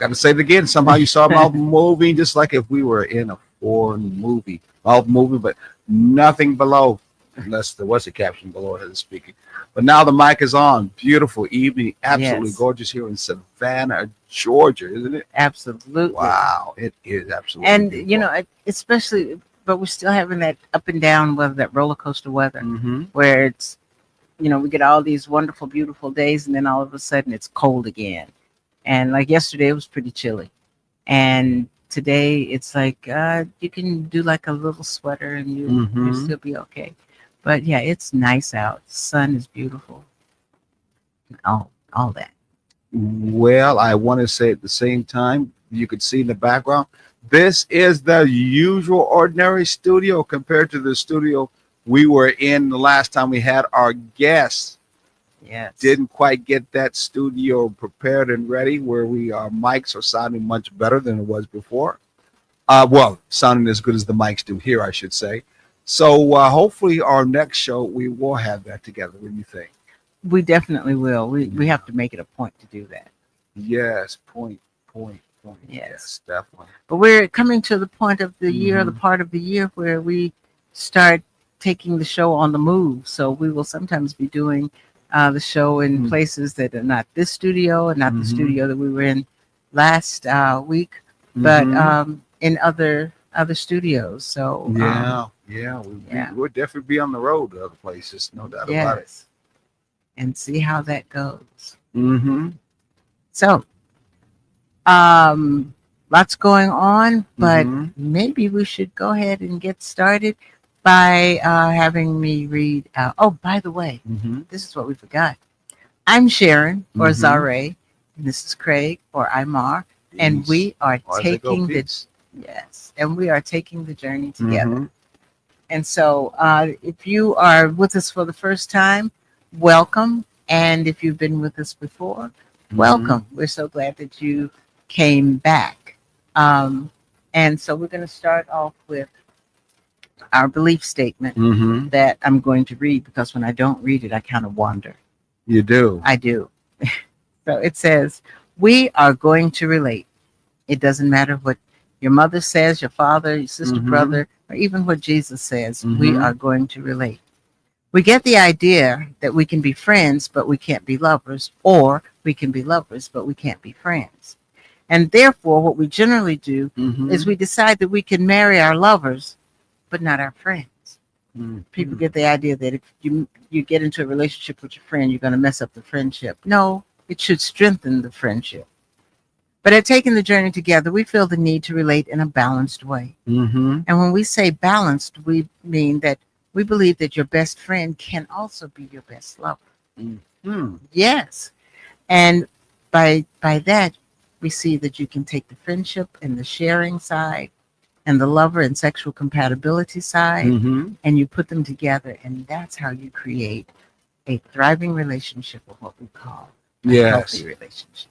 Got to say it again. Somehow you saw mouth moving, just like if we were in a foreign movie. Mouth moving, but nothing below, unless there was a caption below it speaking. But now the mic is on. Beautiful evening, absolutely Yes. gorgeous here in Savannah, Georgia, isn't it? Absolutely. Wow, it is absolutely. And beautiful. especially, but we're still having that up and down weather, that roller coaster weather, Mhm. where it's, we get all these wonderful, beautiful days, and then all of a sudden it's cold again. And like yesterday, it was pretty chilly, and today it's like you can do like a little sweater and you Mhm. still be okay. But yeah, it's nice out. The sun is beautiful. All that. Well, I want to say at the same time, you could see in the background, this is the usual ordinary studio compared to the studio we were in the last time we had our guests. Yes. Didn't quite get that studio prepared and ready where our mics are sounding much better than it was before. Well, sounding as good as the mics do here, I should say. So hopefully our next show, we will have that together. What do you think? We definitely will. We have to make it a point to do that. Yes, point. Yes. Definitely. But we're coming to the point of the year, the Mhm. part of the year where we start taking the show on the move. So we will sometimes be doing the show in Mhm. places that are not this studio and not the Mhm. studio that we were in last week, but Mhm. in other studios. So Yeah. We'll definitely be on the road to other places, no doubt about it. yes, and see how that goes. Mm-hmm. So lots going on, but Mhm. maybe we should go ahead and get started by having me read. Oh, by the way, Mm-hmm. this is what we forgot. I'm Sharon, or Mhm. Zare, and this is Craig, or Imar, and we are taking the journey together. Mm-hmm. And so, if you are with us for the first time, welcome. And if you've been with us before, welcome. We're so glad that you came back. And so, we're going to start off with our belief statement Mm-hmm. that I'm going to read, because when I don't read it, I kind of wander. You do. I do. So it says, we are going to relate. It doesn't matter what your mother says, your father, your sister, Mhm. brother, or even what Jesus says. We Mhm. are going to relate. We get the idea that we can be friends, but we can't be lovers, or we can be lovers, but we can't be friends. And therefore, what we generally do Mhm. is we decide that we can marry our lovers, but not our friends. Mhm. People get the idea that if you get into a relationship with your friend, you're going to mess up the friendship. No, it should strengthen the friendship. But at taking the journey together, we feel the need to relate in a balanced way. Mhm. And when we say balanced, we mean that we believe that your best friend can also be your best lover. Mhm. Yes. And by that, we see that you can take the friendship and the sharing side and the lover and sexual compatibility side, Mhm. and you put them together, and that's how you create a thriving relationship, or what we call a Yes. healthy relationship.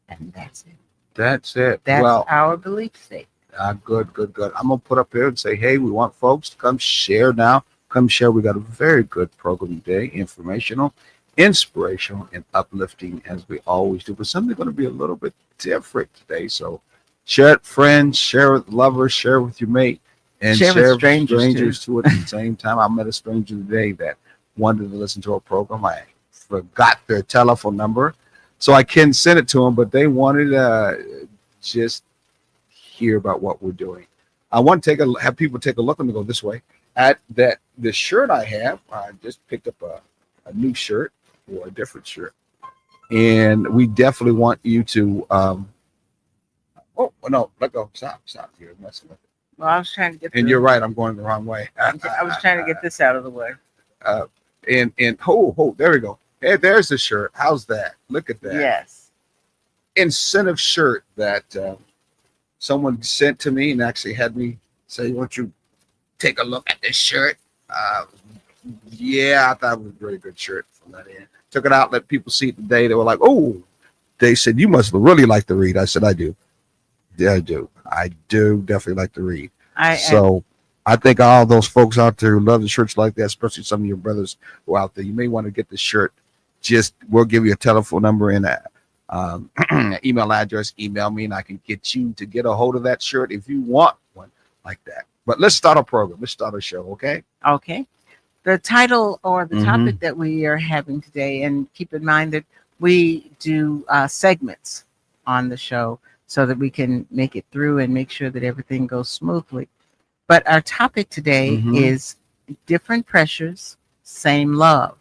And that's it. That's it. That's Well, our belief statement. good. I'm gonna put up here and say, hey, we want folks to come share now. Come share. We got a very good program today, informational, inspirational, and uplifting as we always do. But something going to be a little bit different today. So share it, friends. Share with lovers. Share with your mate, and Share with strangers, too at the same time. I met a stranger today that wanted to listen to our program. I forgot their telephone number, so I can send it to them. But they wanted just hear about what we're doing. I want to have people take a look. Let me go this way at the shirt I have. I just picked up a new shirt or a different shirt, and we definitely want you to. Oh no, let go. Stop. You're messing with it. Well, I was trying to get. And you're right. I'm going the wrong way. I was trying to get this out of the way. And there we go. Hey, there's the shirt. How's that? Look at that. Yes. Incentive shirt that someone sent to me and actually had me say, "Won't you take a look at this shirt?" Yeah, I thought it was a very good shirt from that end. Took it out, let people see it today. They were like, "Oh," they said, "You must really like to read." I said, "I do. Yeah, I do. I do definitely like to read." I think all those folks out there who love the shirts like that, especially some of your brothers who are out there, you may want to get the shirt. Just we'll give you a telephone number and email address, email me, and I can get you to get a hold of that shirt if you want one like that. But let's start a program. Let's start a show, okay? Okay. The title or the Mhm. topic that we are having today, and keep in mind that we do segments on the show so that we can make it through and make sure that everything goes smoothly. But our topic today Mhm. is different pressures, same love,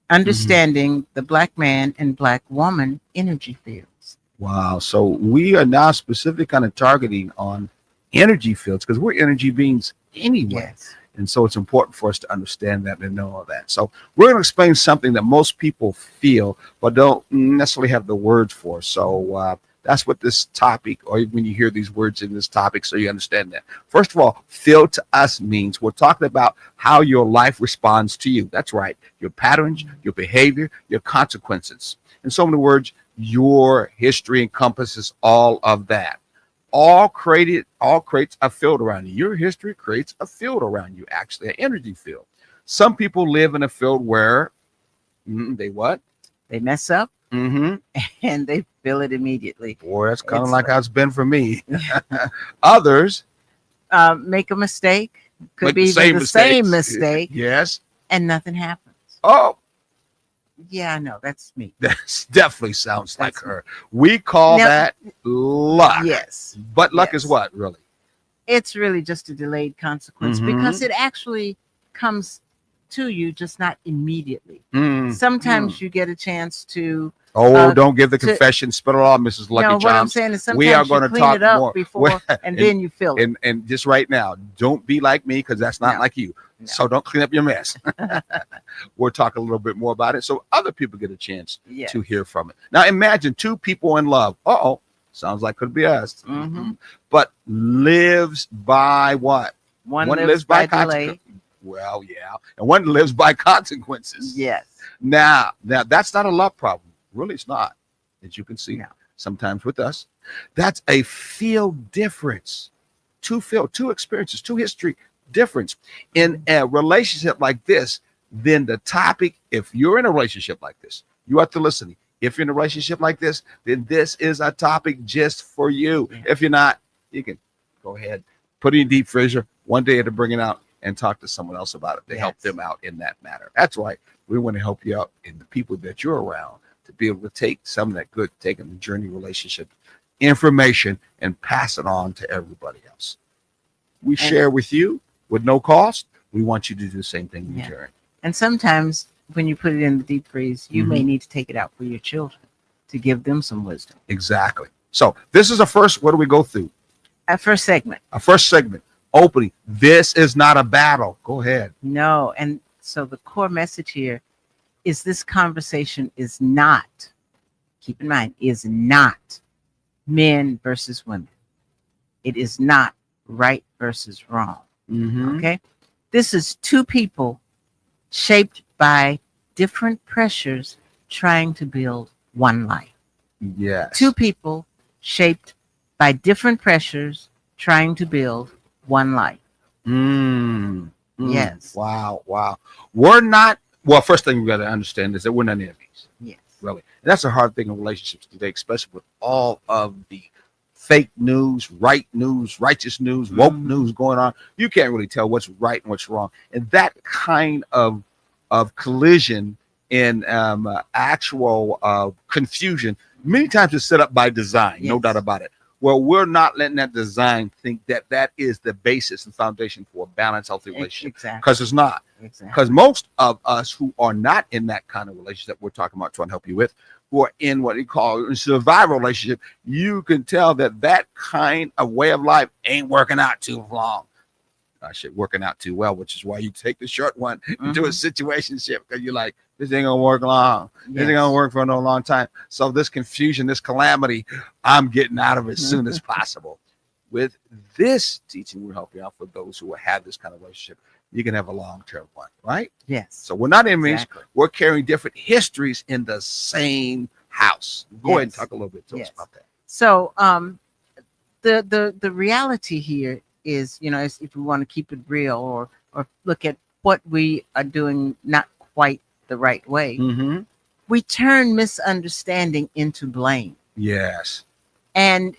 understanding the Black man and Black woman energy fields. Wow. So we are now specifically kind of targeting on energy fields because we're energy beings anyway. Yes. And so it's important for us to understand that and know all that. So we're going to explain something that most people feel, but don't necessarily have the words for. So that's what this topic, or when you hear these words in this topic, so you understand that. First of all, feel to us means we're talking about how your life responds to you. That's right. Your patterns, your behavior, your consequences. In so many words, your history encompasses all of that. All creates a field around you. Your history creates a field around you, actually, an energy field. Some people live in a field where they what? They mess up Mm-hmm. and they feel it immediately. Boy, that's kind of It's like how it's been for me. Others make a mistake, could make be the even the same mistakes. mistake, Yes. and nothing happens. Oh, Yeah, I know, that's me. that definitely sounds like That's- her. We call Now- that luck. Yes. But luck is Yes. what, really? It's really just a delayed consequence Mhm. because it actually comes to you, just not immediately. Mm. Sometimes you get a chance to. Oh, don't give the to- confession. Spit it all, Mrs. Lucky No, what I'm Charms. saying is We are sometimes gonna you clean talk it up more. before, and and- then you feel it. And just right now, don't be like me because that's not No. like you. No. So don't clean up your mess. We'll talk a little bit more about it so other people get a chance Yeah. to hear from it. Now imagine two people in love. Uh-oh. Sounds like could be us. Mhm. But lives by what? One lives by delay. Well, yeah. And one lives by consequences. Yes. Now that's not a love problem. Really, it's not. As you can see, No. sometimes with us, that's a field difference. Two experiences, two history difference. In a relationship like this, then the topic, if you're in a relationship like this, you have to listen. If you're in a relationship like this, then this is a topic just for you. Yeah. If you're not, you can go ahead, put it in deep freezer. One day to bring it out and talk to someone else about it to help Yes. them out in that matter. That's right. We want to help you out in the people that you're around to be able to take some of that good, taking the journey relationship information and pass it on to everybody else. We share with you with no cost. We want you to do the same thing in Yeah. return. And sometimes when you put it in the deep freeze, you may Mhm. need to take it out for your children to give them some wisdom. Exactly. So this is a first. What do we go through? At first segment. A first segment. Opening. This is not a battle. Go ahead. No. And so the core message here is this conversation is not, keep in mind, is not men versus women. It is not right versus wrong. Mm-hmm. Okay. This is two people shaped by different pressures trying to build one life. Yes. Two people shaped by different pressures trying to build one life. Mm. Mm. Yes. Wow. Wow. We're not. Well, first thing we got to understand is that we're not enemies. Yes. Really, and that's a hard thing in relationships today, especially with all of the fake news, right news, righteous news, woke Mhm. news going on. You can't really tell what's right and what's wrong, and that kind of collision in actual confusion many times is set up by design. No Yes. doubt about it. Well, we're not letting that design think that that is the basis and foundation for a balanced, healthy relationship, Exactly. because it's not. Exactly. Because most of us who are not in that kind of relationship we're talking about trying to help you with, who are in what you call a survival relationship, you can tell that that kind of way of life ain't working out too long. I should working out too well, which is why you take the short one into a situationship, because you're like, this ain't gonna work long. This ain't Yes. gonna work for no long time. So this confusion, this calamity, I'm getting out of it as soon as possible. With this teaching, we'll help you out for those who have this kind of relationship. You can have a long-term one, right? Yes. So we're not enemies. Exactly. We're carrying different histories in the same house. Go ahead and Yes. talk a little bit to us Yes. about that. So the reality here is, is if we want to keep it real or look at what we are doing not quite the right way, Mm-hmm. we turn misunderstanding into blame. Yes. And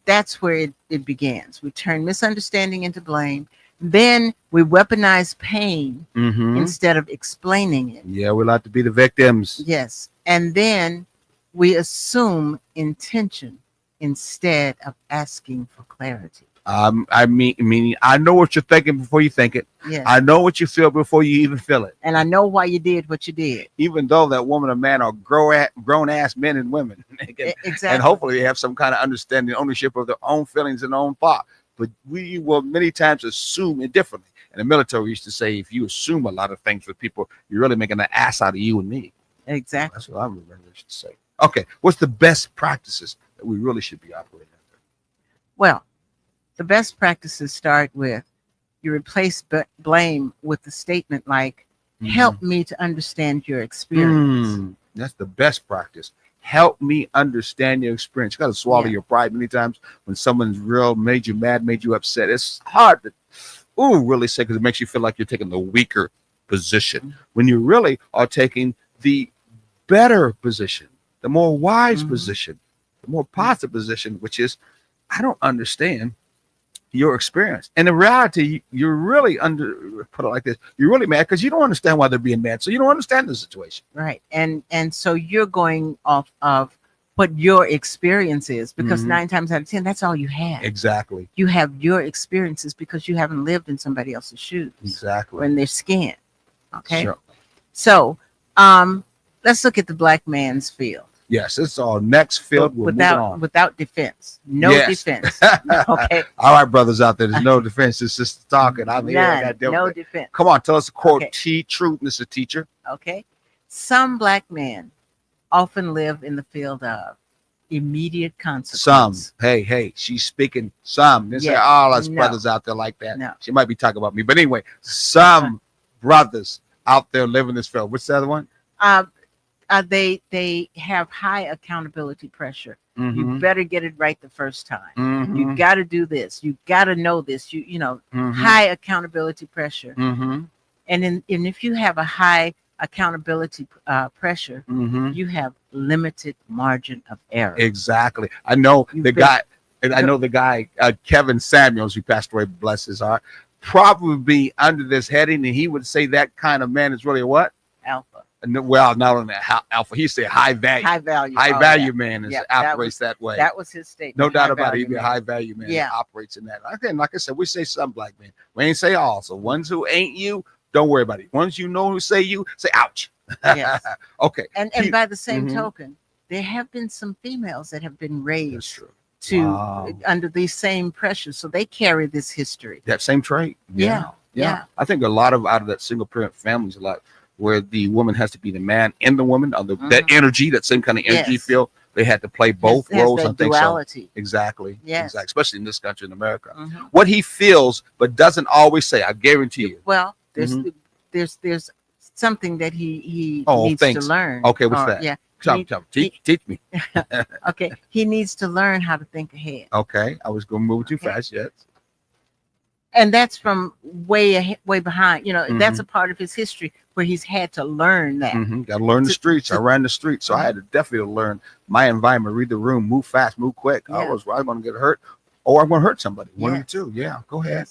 that's where it begins. We turn misunderstanding into blame. Then we weaponize pain Mm-hmm. instead of explaining it. Yeah, we like to be the victims. Yes. And then we assume intention instead of asking for clarity. Meaning, I know what you're thinking before you think it. Yes. I know what you feel before you even feel it. And I know why you did what you did. Even though that woman or man are grown ass men and women, Exactly. and hopefully they have some kind of understanding, ownership of their own feelings and own thought. But we will many times assume it differently. And the military used to say, if you assume a lot of things with people, you're really making an ass out of you and me. Exactly. That's what I remember they used to say. Okay, what's the best practices that we really should be operating under? Well, the best practices start with you replace blame with the statement like, help me to understand your experience. That's the best practice. Help me understand your experience. You got to swallow your pride many times when someone's real made you mad, made you upset. It's hard to really say, because it makes you feel like you're taking the weaker position when you really are taking the better position, the more wise position, the more positive position, which is, I don't understand your experience. And in reality, you're really put it like this, you're really mad because you don't understand why they're being mad. So you don't understand the situation. Right. And so you're going off of what your experience is, because 9 times out of 10, that's all you have. Exactly. You have your experiences because you haven't lived in somebody else's shoes. Exactly. Or in their skin. Okay. Sure. So let's look at the black man's field. Yes, it's our next field. Without defense. No defense. Okay. All right, brothers out there. There's no defense. It's just talking. I'm here. I got no defense. Come on, tell us a quote. Okay. Truth, Mr. Teacher. Okay. Some black men often live in the field of immediate consequence. Some. Hey, she's speaking some. They say all us brothers out there like that. No. She might be talking about me. But anyway, some brothers out there live in this field. What's the other one? They have high accountability pressure. Mm-hmm. You better get it right the first time. Mm-hmm. You got to do this. You got to know this. You know, high accountability pressure. Mm-hmm. And if you have a high accountability pressure, you have limited margin of error. Exactly. I know the guy, Kevin Samuels, who passed away, bless his heart, probably be under this heading, and he would say that kind of man is really a what? Alpha. Well, not only alpha, he said high value. High value man operates that way. That was his statement. No doubt about it. He'd be a high value man. Yeah. Operates in that. Again, like I said, we say some black men. We ain't say all. So ones who ain't you, don't worry about it. Ones you know who say you, say ouch. Yes. Okay. And by the same token, there have been some females that have been raised under these same pressures. So they carry this history. That same trait. Yeah. I think a lot of out of that single parent families, a lot where the woman has to be the man and the woman, or that energy, that same kind of energy feel. They had to play both roles. I think duality. So. Exactly. Yes. Exactly. Especially in this country, in America. What he feels, but doesn't always say. I guarantee you. Well, there's something that he needs to learn. Okay, what's that? Yeah. Teach me. Okay. He needs to learn how to think ahead. Okay. I was going to move too fast. Yes. And that's from way behind. You know, that's a part of his history where he's had to learn that. Got to learn the streets. I ran the streets, so I had to definitely learn my environment, read the room, move fast, move quick. Yeah. I was going to get hurt, or I'm going to hurt somebody. One of the two. Yeah, go ahead.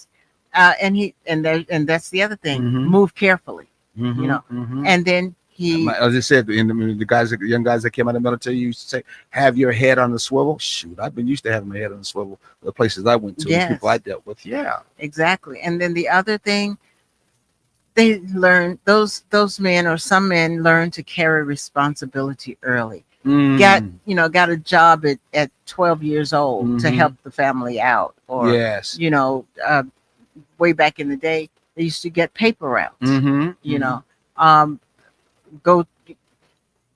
Yes. And that's the other thing. Move carefully. You know, and then as I said, the young guys that came out of the military used to say, "Have your head on the swivel." Shoot, I've been used to having my head on the swivel. The places I went to, the people I dealt with. Yeah, exactly. And then the other thing, they learn those men, or some men learn to carry responsibility early. Got a job at 12 years old to help the family out, or way back in the day they used to get paper routes. You know, go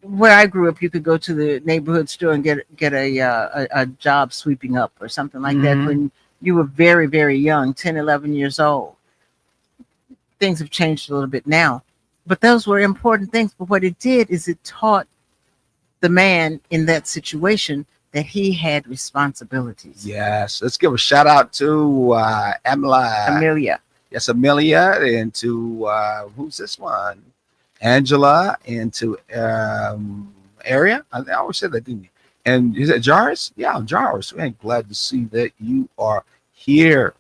where I grew up, you could go to the neighborhood store and get a job sweeping up or something like that when you were very, very young, 10, 11 years old. Things have changed a little bit now, but those were important things. But what it did is it taught the man in that situation that he had responsibilities. Yes. Let's give a shout out to Amelia. Yes, Amelia, and to who's this one? Angela, and to Area. I always said that, didn't you? And is it Jairus? Yeah, Jairus. Man, glad to see that you are here.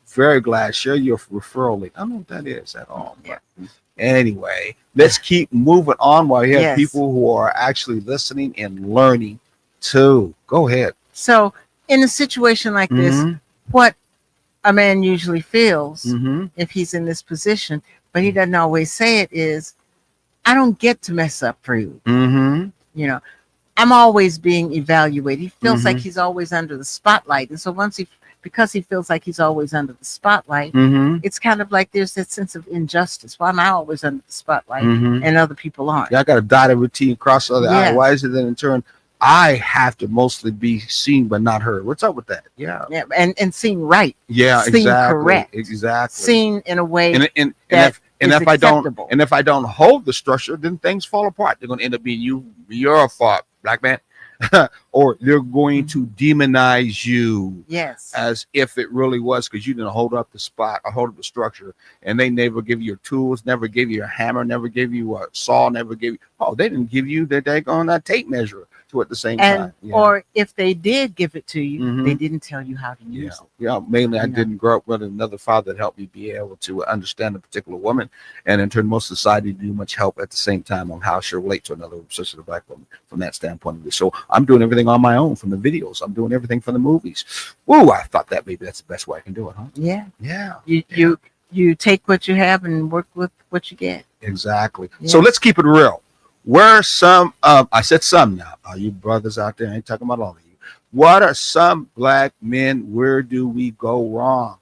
Very glad. Share your referral link. I don't know what that is at all. Yeah. But anyway, let's keep moving on while you have Yes. people who are actually listening and learning too. Go ahead. So, in a situation like this, Mhm. what a man usually feels Mhm. if he's in this position, but he doesn't always say it, is, I don't get to mess up for you. Mhm. You know, I'm always being evaluated. He feels like Mhm. he's always under the spotlight. And so because he feels like he's always under the spotlight, Mhm. it's kind of like there's that sense of injustice. Why am I always under the spotlight Mhm. and other people aren't? Yeah, I got a dotted routine cross the other eye. Yes. Why is it that in turn I have to mostly be seen but not heard? What's up with that? Yeah. Yeah, and seen right, Yeah, Seen exactly. correct. Exactly. seen in a way and that is if I don't acceptable. and if I don't hold the structure, then things fall apart. They're going to end up being your fault, black man, or they're going to demonize you Yes. as if it really was because you didn't hold up the spot or hold up the structure, and they never give you your tools, never gave you a hammer, never gave you a saw, never gave you. Oh, they didn't give you the daggone tape measure to at the same And time. Yeah. or if they did give it to you, Mhm. they didn't tell you how to Yeah, use it. yeah. Mainly, I You know. didn't grow up with another father that helped me be able to understand a particular woman, and in turn, most society didn't do much help at the same time on how she relate to another sister, black woman, from that standpoint of view. So I'm doing everything on my own, from the videos. I'm doing everything from the movies. Woo! I thought that maybe that's the best way I can do it, huh? Yeah. Yeah, You take what you have and work with what you get. exactly. Yeah. So let's keep it real. Where are some? I said some now. Are you brothers out there? I ain't talking about all of you. What are some black men? Where do we go wrong?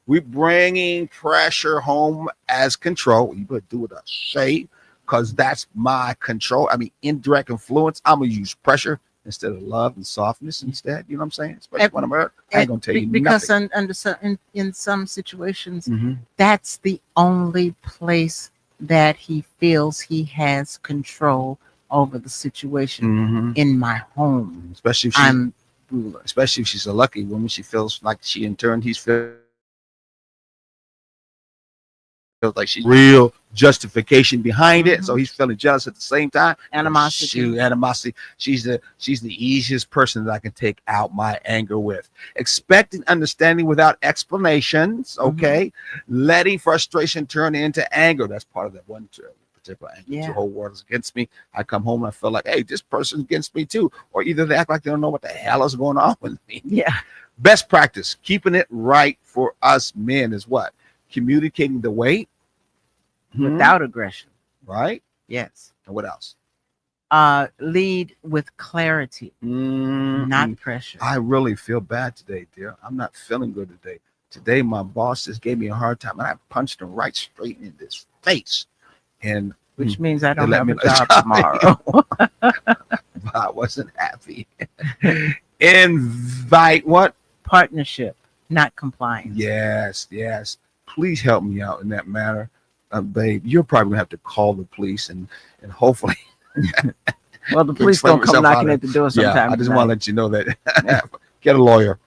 We bringing pressure home as control. You better do what I say, because that's my control. I mean, indirect influence. I'm gonna use pressure instead of love and softness instead. You know what I'm saying? Especially when I'm hurt. I ain't gonna tell you Because nothing. in some situations, Mhm. that's the only place that he feels he has control over the situation. Mhm. In my home, Especially if she, I'm ruler. especially if she's a lucky woman, she feels like she in turn feels like she's real justification behind it. So Mhm. he's feeling jealous at the same time. Animosity. Shoot, animosity. She's the easiest person that I can take out my anger with. Expecting understanding without explanations. Okay, letting frustration turn into anger. That's part of that one particular anger. Yeah. The whole world is against me. I come home and I feel like, hey, this person's against me too. Or either they act like they don't know what the hell is going on with me. Yeah. Best practice, keeping it right for us men is what? Communicating the weight. Without aggression. Right? Yes. And what else? Lead with clarity, not pressure. I really feel bad today, dear. I'm not feeling good today. Today, my boss just gave me a hard time, and I punched him right straight in his face. And Which means I they don't let have me a job tomorrow. I wasn't happy. Invite what? Partnership, not compliance. Yes, yes. Please help me out in that matter. Babe, you're probably gonna have to call the police and hopefully Well, the police explain don't come myself out knocking of- at the door yeah, sometime. I just want to let you know that. Get a lawyer.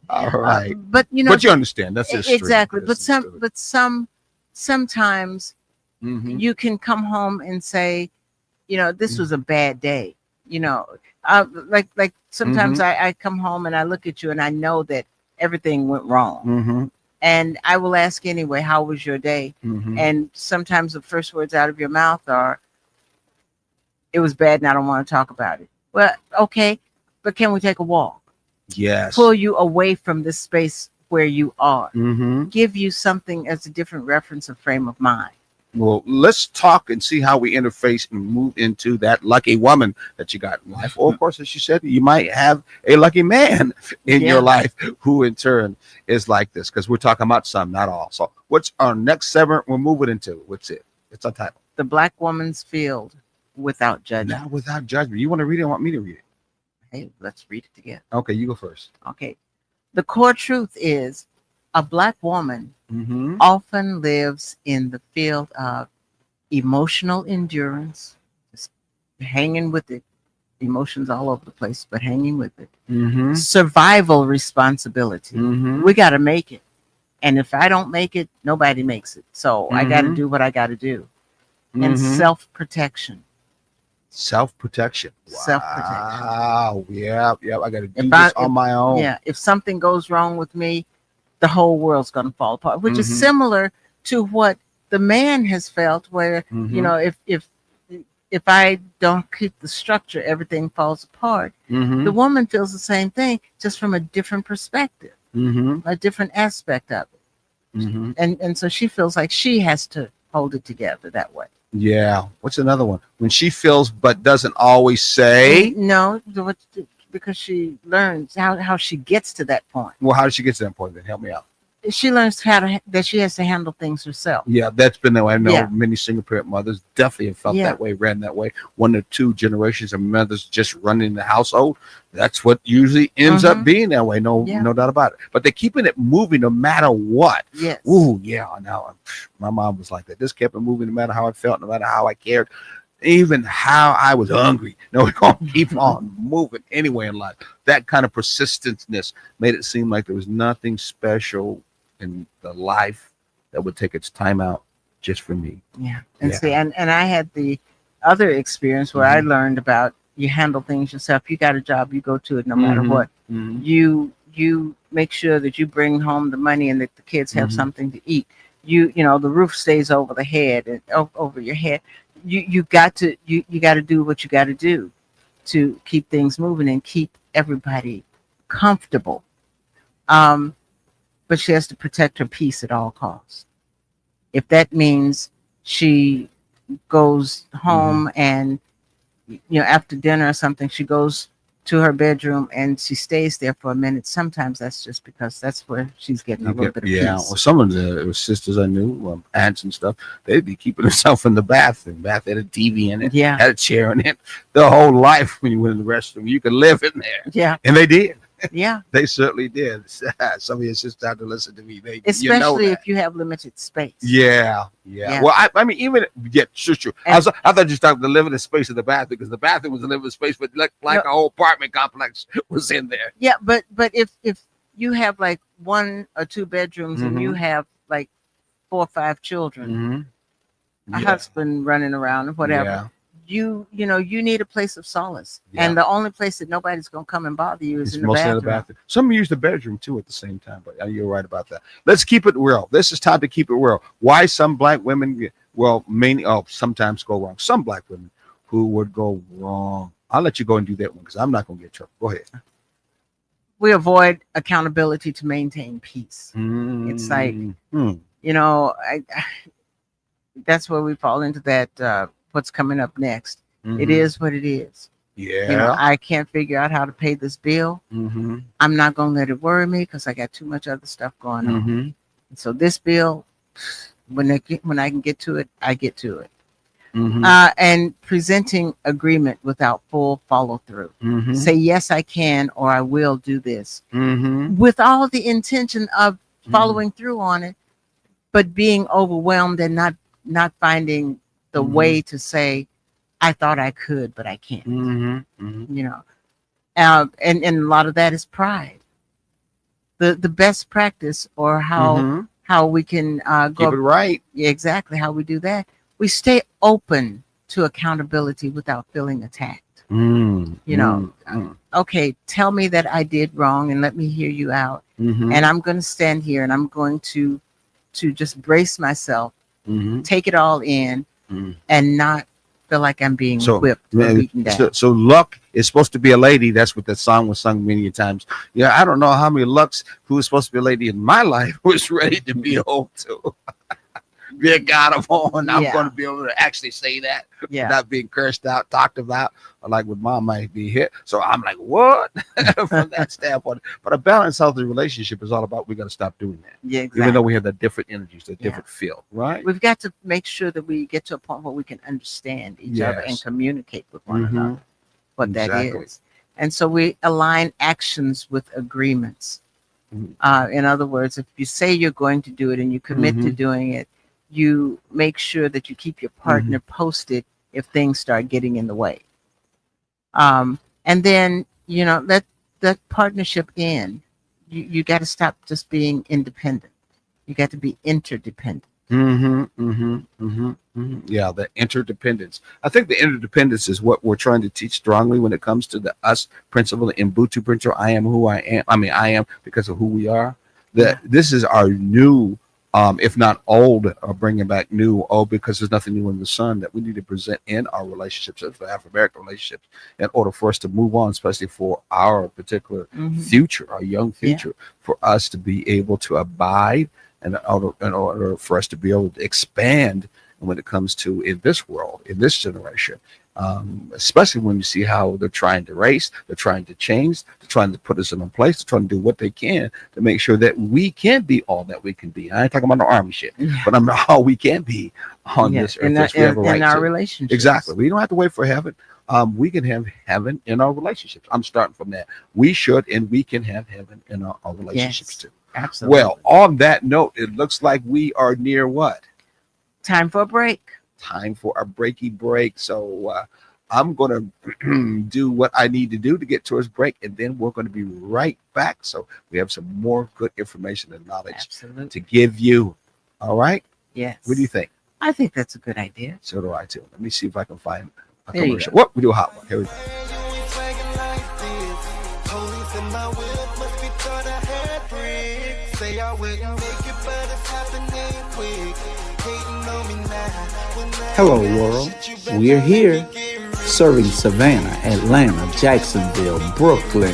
All right. But you know, But you understand that's history. exactly. But That's history. sometimes Mhm. you can come home and say, this was a bad day. Like sometimes I come home and I look at you and I know that everything went wrong. Mhm. And I will ask anyway, how was your day? Mhm. And sometimes the first words out of your mouth are, it was bad and I don't want to talk about it. Well, okay, but can we take a walk? Yes. Pull you away from this space where you are. Mhm. Give you something as a different reference or frame of mind. Well, let's talk and see how we interface and move into that lucky woman that you got in life. Or, of course, as you said, you might have a lucky man in Yeah. your life who, in turn, is like this. Because we're talking about some, not all. So, what's our next segment? We'll move it into. What's it? It's our title. The Black Woman's Field Without Judgment. Now, without judgment. You want to read it or want me to read it? Hey, let's read it together. Okay, you go first. Okay. The core truth is a Black woman Mm-hmm. often lives in the field of emotional endurance, just hanging with it, emotions all over the place, but hanging with it. Mm-hmm. Survival responsibility. Mm-hmm. We got to make it. And if I don't make it, nobody makes it. So I got to do what I got to do. and Mhm. self-protection. Self-protection. Self-protection. Wow. Yeah. Yeah. I got to do If this if on my own. yeah, if something goes wrong with me, the whole world's going to fall apart, which is Mhm. similar to what the man has felt, where Mhm. if I don't keep the structure, everything falls apart. The Mhm. woman feels the same thing, just from a different perspective, Mhm. a different aspect of it. Mhm. And so she feels like she has to hold it together that way. Yeah. What's another one? When she feels but doesn't always say. No, because she learns how she gets to that point. Well, how did she get to that point? Then help me out. She learns that she has to handle things herself. Yeah, that's been that way. I know Yeah. many single parent mothers definitely have felt Yeah. that way, ran that way. One or two generations of mothers just running the household. That's what usually ends up Mhm. being that way. No, Yeah. no doubt about it. But they're keeping it moving no matter what. Yes. Ooh, yeah. Now my mom was like that. Just kept it moving no matter how I felt, no matter how I cared, even how I was hungry. No, we're gonna keep on moving anyway in life. That kind of persistence made it seem like there was nothing special in the life that would take its time out just for me. Yeah. And Yeah. see, and I had the other experience where I learned about you handle things yourself. You got a job, you go to it no matter what. Mhm. You make sure that you bring home the money and that the kids have Mhm. something to eat. The roof stays over the head and over your head. You got to do what you got to do to keep things moving and keep everybody comfortable. But she has to protect her peace at all costs. If that means she goes home and after dinner or something, she goes to her bedroom and she stays there for a minute. Sometimes that's just because that's where she's getting a little bit of Yeah, peace. well, some of the sisters I knew, aunts and stuff, they'd be keeping themselves in the bathroom. Bath had a TV in it, Yeah. had a chair in it. The whole life when you went in the restroom, you could live in there, Yeah. and they did. Yeah. They certainly did. Some of your sisters have to listen to me. Especially that. if you have limited space. Yeah. Yeah. Well, I mean, even sure. I thought you started to live in the space of the bathroom because the bathroom was a living space, but like a whole apartment complex was in there. Yeah, but if you have like one or two bedrooms and you have like 4 or 5 children, a husband running around and whatever, you need a place of solace. Yeah. And the only place that nobody's gonna come and bother you is It's in the mostly bathroom. in the bathroom. Some use the bedroom too at the same time, but you're right about that. Let's keep it real. This is time to keep it real. Why some black women, sometimes go wrong. Some black women who would go wrong. I'll let you go and do that one because I'm not going to get trouble. Go ahead. We avoid accountability to maintain peace. It's like, that's where we fall into that. What's coming up next? It is what it is. Yeah. I can't figure out how to pay this bill. I'm not going to let it worry me because I got too much other stuff going on. So this bill, when I can get to it, I get to it. And presenting agreement without full follow through. Say, yes, I can, or I will do this with all the intention of following through on it, but being overwhelmed and not finding the way to say, I thought I could, but I can't. And a lot of that is pride. The best practice, or how we can go keep it right. Exactly how we do that. We stay open to accountability without feeling attacked. Okay, tell me that I did wrong and let me hear you out. And I'm going to stand here and I'm going to just brace myself, take it all in, and not feel like I'm being whipped or beaten down. So Luck is supposed to be a lady. That's what that song was sung many times. Yeah, I don't know how many Lucks who was supposed to be a lady in my life was ready to be home too. Dear God, I'm going to be able to actually say that without being cursed out, talked about, or like with mom might be hit. So I'm like, what? From that standpoint. But a balanced, healthy relationship is all about we got to stop doing that. Yeah, exactly. Even though we have the different energies, the different feel, right? We've got to make sure that we get to a point where we can understand each other and communicate with one another, what that is. And so we align actions with agreements. In other words, if you say you're going to do it and you commit to doing it, you make sure that you keep your partner posted if things start getting in the way. And then, let that partnership end. You got to stop just being independent. You got to be interdependent. Yeah, the interdependence. I think the interdependence is what we're trying to teach strongly when it comes to the us principle, the Ubuntu principle. I am who I am. I mean, I am because of who we are. That this is our new, if not old, bringing back new. Oh, because there's nothing new in the sun that we need to present in our relationships, for African American relationships, in order for us to move on, especially for our particular future, our young future, for us to be able to abide and in order for us to be able to expand when it comes to in this world, in this generation, especially when you see how they're trying to race, they're trying to change, they're trying to put us in a place, they're trying to do what they can to make sure that we can be all that we can be. I ain't talking about no army shit, but I'm all we can be on this earth. In our relationships. Exactly. We don't have to wait for heaven. We can have heaven in our relationships. I'm starting from that. We should and we can have heaven in our relationships too. Absolutely. Well, on that note, it looks like we are near what? Time for a break. Time for a breaky break. So I'm going to do what I need to do to get towards break, and then we're going to be right back. So we have some more good information and knowledge to give you. All right? Yes. What do you think? I think that's a good idea. So do I too. Let me see if I can find a There you commercial. go. What? We do a hot one. Here we go. Hello, world. We're here, serving Savannah, Atlanta, Jacksonville, Brooklyn,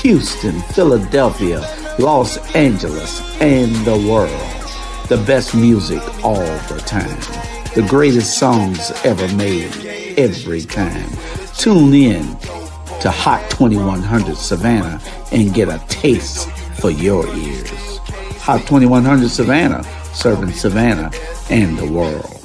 Houston, Philadelphia, Los Angeles, and the world. The best music all the time. The greatest songs ever made, every time. Tune in to Hot 2100 Savannah and get a taste for your ears. Hot 2100 Savannah, serving Savannah and the world.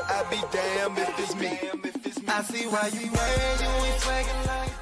I'd be damned if it's me. I see why you mad, you ain't swagging like this.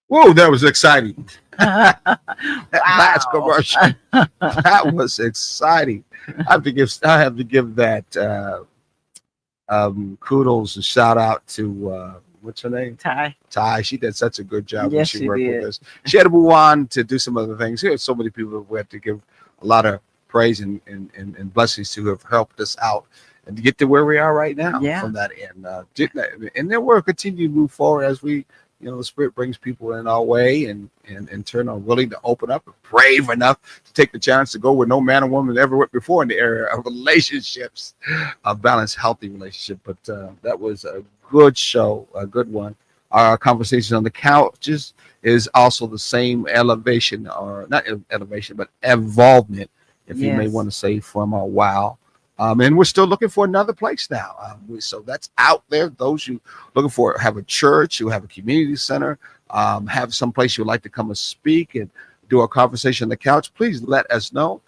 Whoa, that was exciting. Wow. Last commercial. That was exciting. I have to give that kudos and shout out to what's her name? Ty. She did such a good job when Yes, she she worked did. with us. She had to move on to do some other things. There's so many people we have to give a lot of praise and blessings to who have helped us out and to get to where we are right now from that end. And then we'll continue to move forward as we, the Spirit brings people in our way and in turn are willing to open up and brave enough to take the chance to go where no man or woman ever went before in the area of relationships, a balanced, healthy relationship. But that was a good show, a good one. Our conversation on the couches is also the same elevation, or not elevation, but involvement, if you may want to say, from a while. And we're still looking for another place now. So that's out there. Those you looking for, have a church, you have a community center, have some place you'd like to come and speak and do a conversation on the couch, please let us know.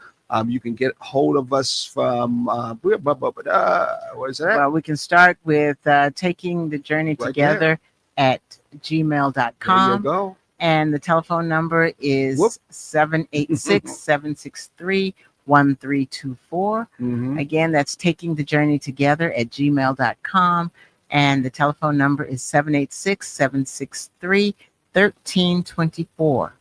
You can get hold of us from, what is that? Well, we can start with taking the journey Right together at There you gmail.com. go. And the telephone number is Whoop. 786-763-4693. 1324. Mhm. Again, that's taking the journey together at gmail.com. And the telephone number is 786-763-1324.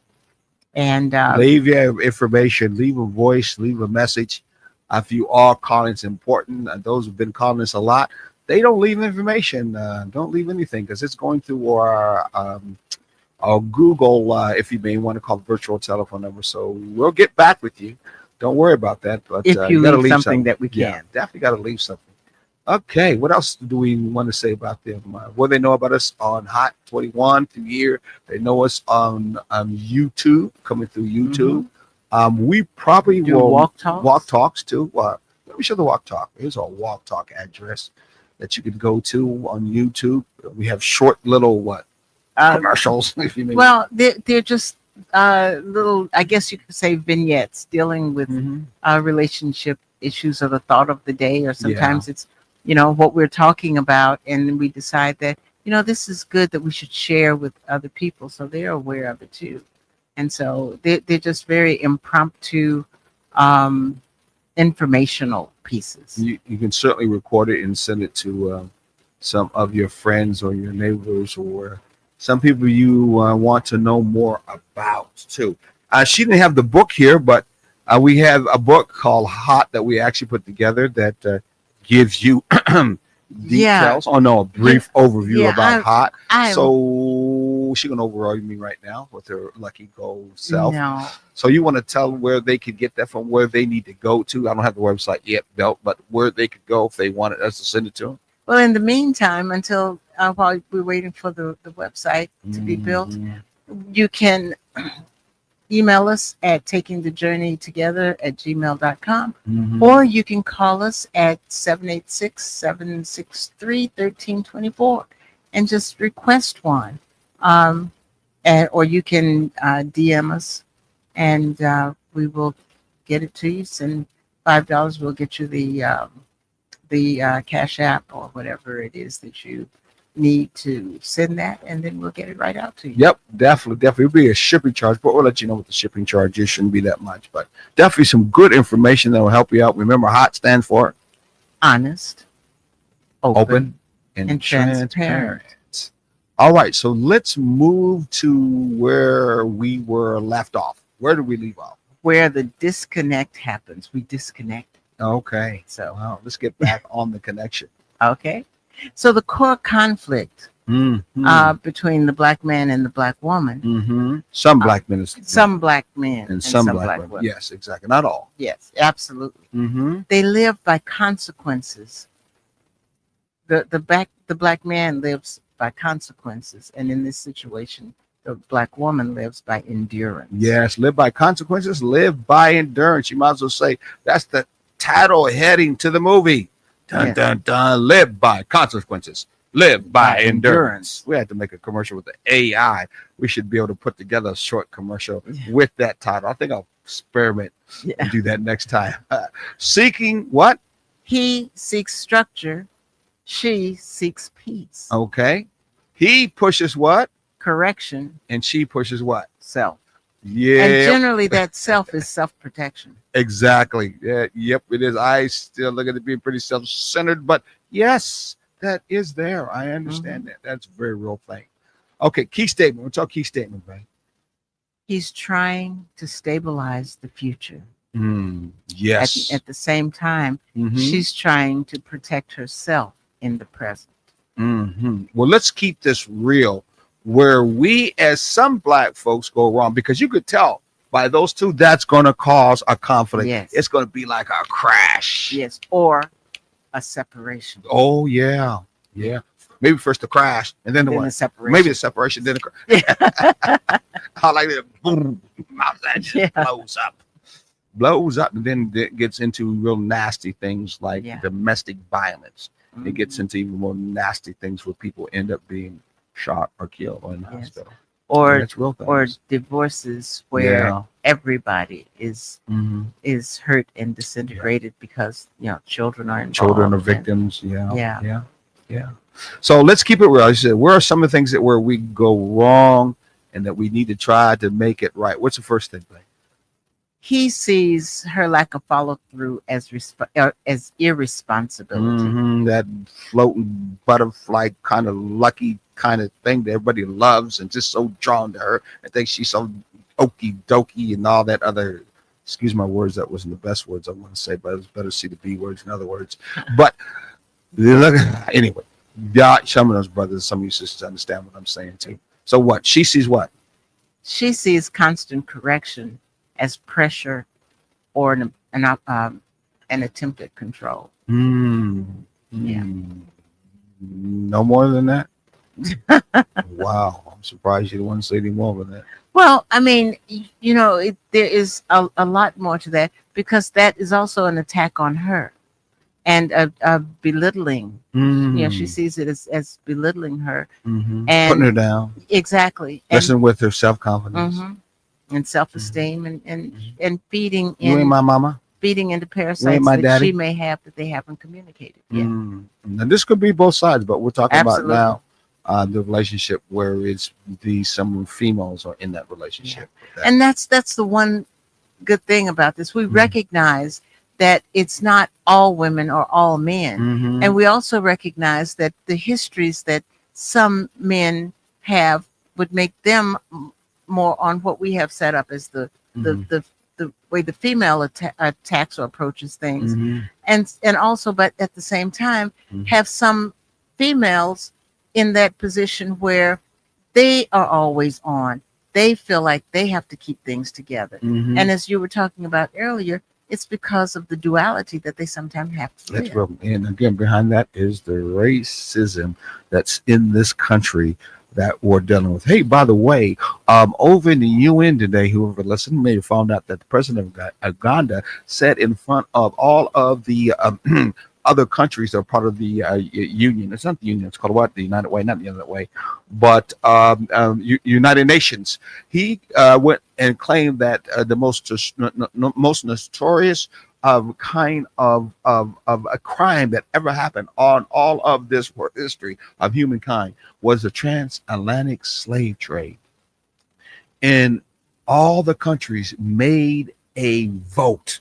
And Leave your information, leave a voice, leave a message. If you are calling, it's important. Those who've been calling us a lot, they don't leave information. Don't leave anything because it's going through our Google, if you may want to call virtual telephone number. So we'll get back with you. Don't worry about that. But if you gotta leave something that we can. Yeah, definitely got to leave something. Okay, what else do we want to say about them? What they know about us on Hot 21 through here. They know us on YouTube, coming through YouTube. We probably Do will walk talks? Walk talks too. Let me show the walk talk. Here's our walk talk address that you can go to on YouTube. We have short little commercials, if you may. Well, they're just little, I guess you could say, vignettes dealing with Mhm. relationship issues or the thought of the day, or sometimes it's, what we're talking about, and we decide that, this is good that we should share with other people so they're aware of it too. And so they're just very impromptu, informational pieces. You can certainly record it and send it to some of your friends or your neighbors or some people you want to know more about too. She didn't have the book here, but we have a book called Hot that we actually put together that gives you details. Oh no, a brief overview about Hot. So she's gonna overwhelm me right now with her lucky gold self. No. So you want to tell where they could get that from, where they need to go to. I don't have the website yet, Belt, but where they could go if they wanted us to send it to them. Well, in the meantime, until while we're waiting for the website to be built, you can email us at takingthejourneytogether@gmail.com, or you can call us at 786-763-1324 and just request one. Or you can DM us, and we will get it to you. Send $5, we'll get you the Cash App or whatever it is that you need to send that, and then we'll get it right out to you. Yep, definitely. It'll be a shipping charge, but we'll let you know what the shipping charge is. Shouldn't be that much, but definitely some good information that will help you out. Remember, HOT stands for Honest, open and transparent. All right, so let's move to where we were left off. Where did we leave off? Where the disconnect happens, we disconnect. Okay, So, wow, let's get back on the connection. okay. So the core conflict between the black man and the black woman, Some black men, some black men and some black women. Yes, exactly. Not all. Yes, absolutely. They live by consequences. The black man lives by consequences, and in this situation, the black woman lives by endurance. Yes, live by consequences, live by endurance. You might as well say that's the title heading to the movie. Dun, Yes. dun, dun. Live by consequences, live by By endurance. We had to make a commercial with the AI. We should be able to put together a short commercial with that title. I think I'll experiment Yeah. and do that next time. Seeking what? He seeks structure, she seeks peace. Okay. He pushes what? Correction, And she pushes what? self. Yeah. And generally that self is self-protection. Exactly. Yeah, yep, it is. I still look at it being pretty self-centered, but yes, that is there. I understand that. That's a very real thing. Okay, key statement. What's our key statement, right? He's trying to stabilize the future. Yes. At the same time, Mhm. she's trying to protect herself in the present. Well, let's keep this real. Where we, as some black folks, go wrong, because you could tell by those two, that's going to cause a conflict. Yes. It's going to be like a crash. Yes, or a separation. Oh, yeah. Yeah. Maybe first the crash, and then the Then what? the separation. Maybe the separation, then the crash. I like that. Boom. That just Yeah. blows up, and then it gets into real nasty things like Yeah. domestic violence. It gets Mhm. into even more nasty things where people end up being shot or killed or in the Yes. hospital. or That's real things. or divorces where Yeah. everybody is Mhm. hurt and disintegrated because children are involved. Children are and- victims. Yeah. Yeah. Yeah. So let's keep it real. I said, where are some of the things that where we go wrong and that we need to try to make it right? What's the first thing, Blake? he sees her lack of follow through as irresponsibility. That floating butterfly kind of lucky kind of thing that everybody loves and just so drawn to her. I think she's so okey dokey and all that other. Excuse my words, that wasn't the best words I want to say, but it's better to see the B words in other words. But look, anyway, yeah, some of those brothers, some of you sisters understand what I'm saying too. So what? She sees what? She sees constant correction as pressure or an attempt at control. Yeah. No more than that? Wow. I'm surprised you don't want to say any more than that. Well, I mean, there is a lot more to that, because that is also an attack on her and a belittling. She sees it as belittling her and putting her down. Exactly. Messing with her self-confidence. And self-esteem and feeding You ain't my mama. feeding into parasites my that daddy. she may have that they haven't communicated yet. Now this could be both sides, but we're talking Absolutely. about now the relationship where it's some females are in that relationship. And that's the one good thing about this. We recognize that it's not all women or all men. And we also recognize that the histories that some men have would make them more on what we have set up as the way the female attacks or approaches things. And also, but at the same time, have some females in that position where they are always on. They feel like they have to keep things together. And as you were talking about earlier, it's because of the duality that they sometimes have to That's live. real. And again, behind that is the racism that's in this country that we're dealing with. Hey, by the way, over in the UN today, whoever listened may have found out that the president of Uganda said in front of all of the other countries that are part of the union. It's not the union. It's called what? The United Way, not the other way, but United Nations. He went and claimed that the most notorious kind of a crime that ever happened on all of this history of humankind was the transatlantic slave trade. And all the countries made a vote,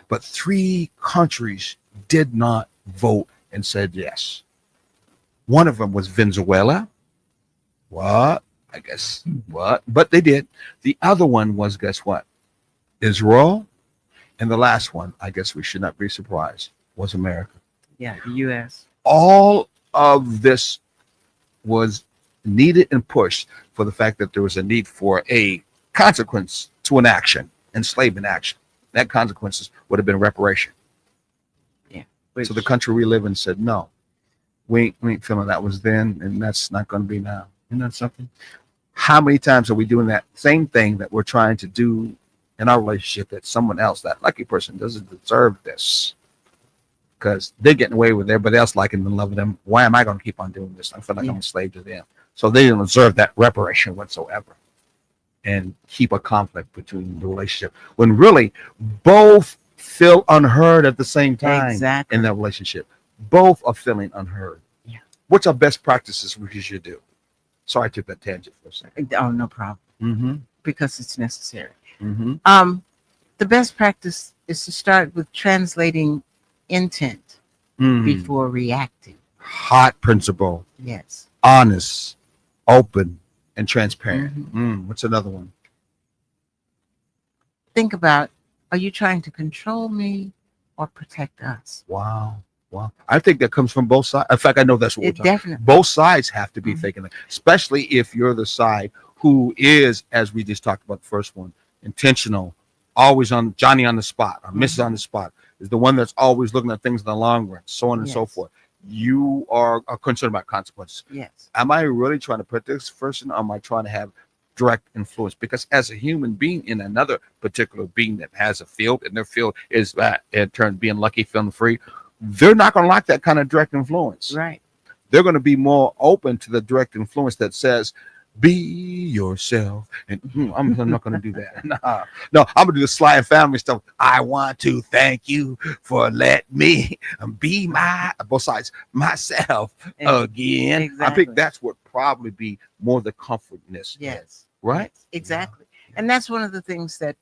but 3 countries did not vote and said yes. One of them was Venezuela. What? I guess what? But they did. The other one was, guess what? Israel. And the last one, I guess we should not be surprised, was America. Yeah, the U.S. All of this was needed and pushed for the fact that there was a need for a consequence to an action, enslavement action. That consequences would have been reparation. Which, So the country we live in said, no, we ain't feeling that was then, and that's not going to be now. Isn't that something? How many times are we doing that same thing that we're trying to do in our relationship that someone else, that lucky person, doesn't deserve this? Because they're getting away with everybody else liking and loving them. Why am I going to keep on doing this? I feel like I'm a slave to them. So they didn't deserve that reparation whatsoever. And keep a conflict between the relationship when really both feel unheard at the same time. Exactly. In that relationship. Both are feeling unheard. Yeah. What's our best practices we should do? Sorry, I took that tangent for a second. Oh, no problem. Because it's necessary. Mm-hmm. The best practice is to start with translating intent before reacting. Hot principle. Yes. Honest, open, and transparent. What's another one? Think about, are you trying to control me or protect us? Wow. I think that comes from both sides. In fact, I know that's what we're It talking. definitely. Both sides have to be thinking that, especially if you're the side who is, as we just talked about the first one, intentional, always on Johnny on the spot or Mrs. on the spot, is the one that's always looking at things in the long run, so on and so forth. You are concerned about consequences. Yes. Am I really trying to put this person, or am I trying to have direct influence? Because as a human being in another particular being that has a field, and their field is that in turn being lucky, feeling free, they're not going to like that kind of direct influence. Right. They're going to be more open to the direct influence that says, be yourself. And I'm not going to do that. No, I'm going to do the Sly and Family stuff. I want to thank you for letting me be both sides, myself again. Exactly. I think that's what probably be more the comfortness. Yes. Right? Exactly. And that's one of the things that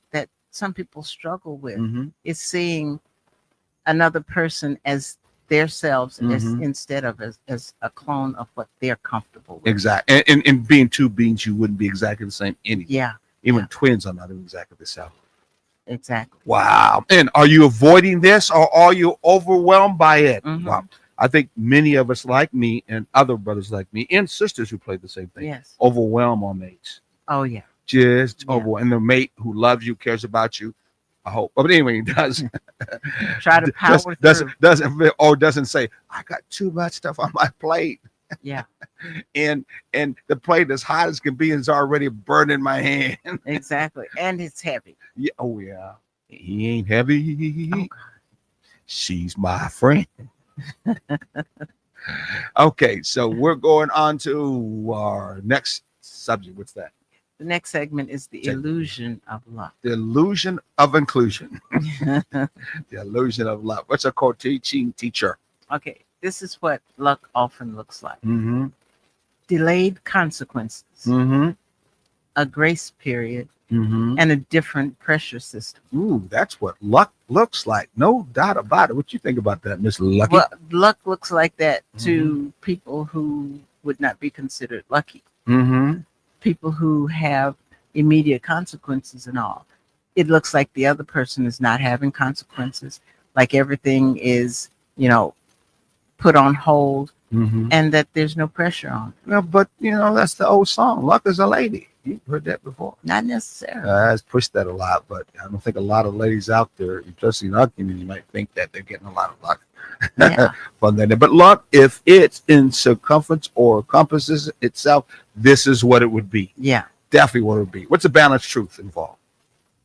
some people struggle with Mm-hmm. is seeing another person as themselves as Mhm. instead of as a clone of what they're comfortable with. Exactly. And being two beings, you wouldn't be exactly the same anyway. Yeah, Even yeah. twins are not exactly the same. exactly. Wow. And are you avoiding this or are you overwhelmed by it? Mhm. Wow. I think many of us, like me and other brothers like me and sisters who play the same thing, Yes. overwhelm our mates. Oh yeah. Just Yeah. overwhelm. And the mate who loves you, cares about you. I hope. But anyway, he does. Try to power through. Doesn't say, I got too much stuff on my plate. Yeah, And the plate as hot as can be is already burning my hand. exactly. And it's heavy. Yeah, oh yeah. He ain't heavy. Oh, God. She's my friend. Okay, so we're going on to our next subject. What's that? The next segment is the Check. illusion of luck. The illusion of inclusion. The illusion of love. What's a teaching teacher? Okay, this is what luck often looks like. Mm-hmm. Delayed consequences, Mm-hmm. a grace period, Mm-hmm. and a different pressure system. Ooh, that's what luck looks like. No doubt about it. What you think about that, Miss Lucky? Well, luck looks like that to people who would not be considered lucky, Mm-hmm. people who have immediate consequences and all. It looks like the other person is not having consequences, like everything is, put on hold, Mm-hmm. and that there's no pressure on it. No, but that's the old song. Luck is a lady. You've heard that before. Not necessarily. I've pushed that a lot, but I don't think a lot of ladies out there, especially in our community, might think that they're getting a lot of luck. Yeah. From that. But luck, if it's in circumference or encompasses itself, this is what it would be. Yeah. Definitely what it would be. What's the balanced truth involved?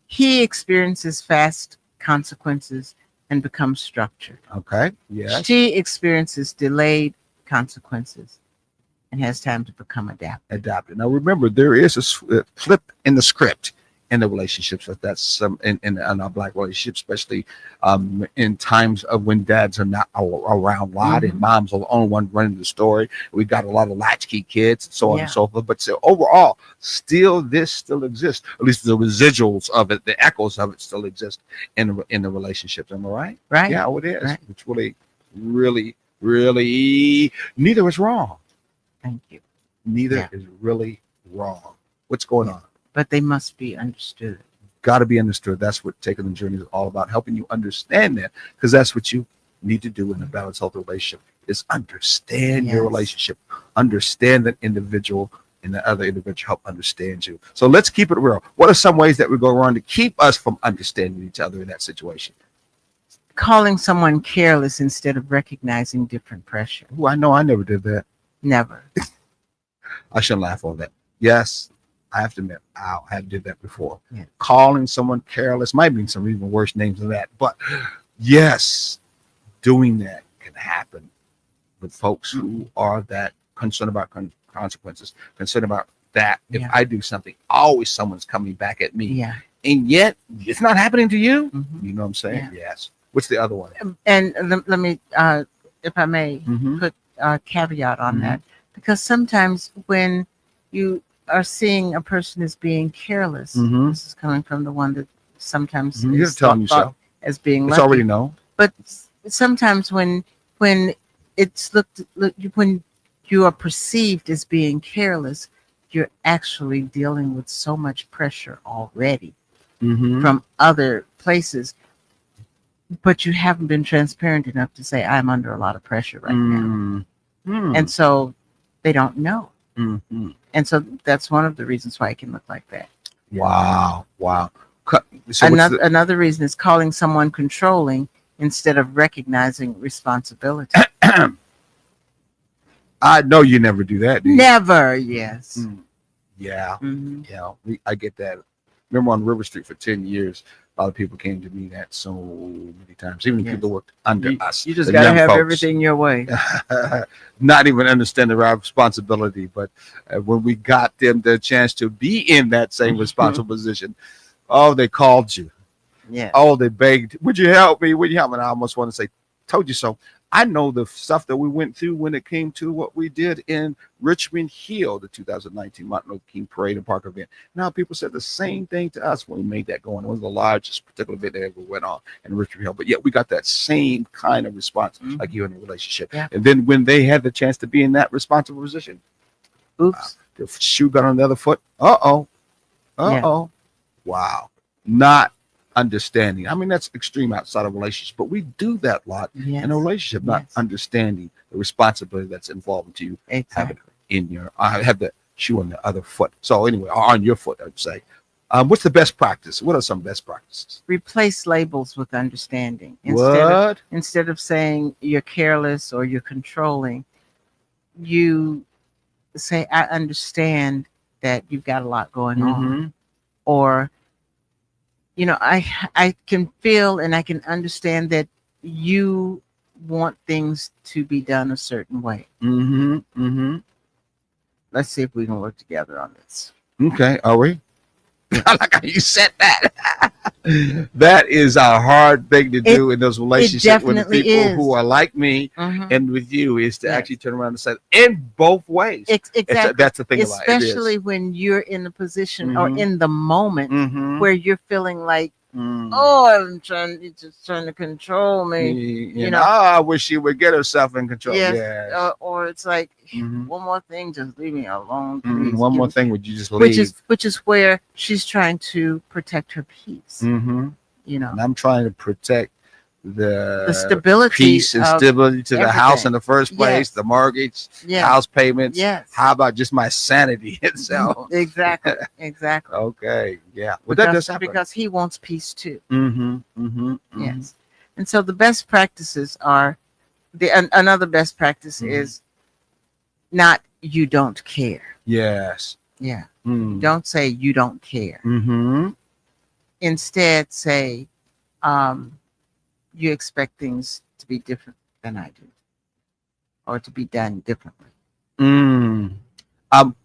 He experiences fast consequences and becomes structured. Okay. Yes. She experiences delayed consequences and has time to become adapted. Adapted. Now remember, there is a flip in the script in the relationships. If that's some in our black relationship, especially in times of when dads are not around a lot and moms are the only one running the story. We got a lot of latchkey kids and so on Yeah. and so forth. But so overall, this still exists. At least the residuals of it, the echoes of it, still exist in the relationships. Am I right? Right? Yeah, it is. Right. It's really neither is wrong. Thank you. Neither Yeah. is really wrong. What's going on? But they must be understood. Got to be understood. That's what Taking the Journey is all about, helping you understand that, because that's what you need to do in a balanced, healthy relationship is understand your Yes. relationship, understand that individual, and the other individual help understand you. So let's keep it real. What are some ways that we go around to keep us from understanding each other in that situation? Calling someone careless instead of recognizing different pressure. Ooh, I know I never did that. Never. I shouldn't laugh on that. Yes, I have to admit, I have did that before. Yeah. Calling someone careless might be some even worse names than that, but yes, doing that can happen with folks who are that concerned about consequences, concerned about that. If Yeah. I do something, always someone's coming back at me, Yeah. and yet it's not happening to you. Mhm. You know what I'm saying? Yes. What's the other one? And let me, if I may, Mm-hmm. put a caveat on Mhm. that, because sometimes when you are seeing a person as being careless, Mhm. this is coming from the one that sometimes You're is telling thought yourself. as being It's lucky. already known. But sometimes when it's when you are perceived as being careless, you're actually dealing with so much pressure already Mm-hmm. from other places, but you haven't been transparent enough to say I'm under a lot of pressure right now, and so they don't know, Mhm. and so that's one of the reasons why it can look like that. Wow. So Another reason is calling someone controlling instead of recognizing responsibility. I know you never do that, do you? Never, yes. Mm. Yeah, Mhm. I get that. Remember on River Street for 10 years, a lot of people came to me that so many times, even Yes. people worked under You, us. you just the got to young have folks. everything your way. Not even understand the responsibility, but when we got them the chance to be in that same responsible position, oh, they called you. Yeah. Oh, they begged, would you help me? Would you help me? And I almost want to say, told you so. I know the stuff that we went through when it came to what we did in Richmond Hill, the 2019 Martin Luther King Parade and Park event. Now people said the same thing to us when we made that going. It was the largest particular event that ever went on in Richmond Hill. But yet we got that same kind of response like you in a relationship. Yeah. And then when they had the chance to be in that responsible position, Oops. the shoe got on the other foot. Uh-oh. Uh-oh. Wow. Not understanding. I mean, that's extreme outside of relationships, but we do that a lot Yes. in a relationship, not Yes. understanding the responsibility that's involved to you having Exactly. in your have the shoe on the other foot. So anyway, or on your foot, I'd say. What's the best practice? What are some best practices? Replace labels with understanding. What? Instead of saying you're careless or you're controlling, you say, I understand that you've got a lot going on. Mhm. Or, I can feel and I can understand that you want things to be done a certain way. Mhm. Mhm. Let's see if we can work together on this. Okay, are we? I like how you said that. That is a hard thing to do in those relationships with the definitely people is. who are like me Mhm. and with you, is to Yes. actually turn around and say in both ways. Exactly. That's the thing about it. Especially when you're in the position or Mhm. in the moment Mm-hmm. where you're feeling like, Mm. oh, it's just trying to control me. You know. know, I wish she would get herself in control. Yes. Yes. Or it's like, Mhm. one more thing, just leave me alone, Mm, please. one Give more me-" thing, would you just leave? which is where she's trying to protect her peace. Mm-hmm. And I'm trying to protect The stability peace and of stability to the house everything. in the first place, Yes. the mortgage, Yes. house payments. Yes. How about just my sanity itself? Exactly. Exactly. Okay, yeah. Well, that does happen. Because he wants peace too. Mm-hmm. Mm-hmm. Yes. And so the best practices are another best practice Mhm. is not you don't care. Yes. Yeah. Mm. Don't say you don't care. Mm-hmm. Instead say you expect things to be different than I do or to be done differently. Mm.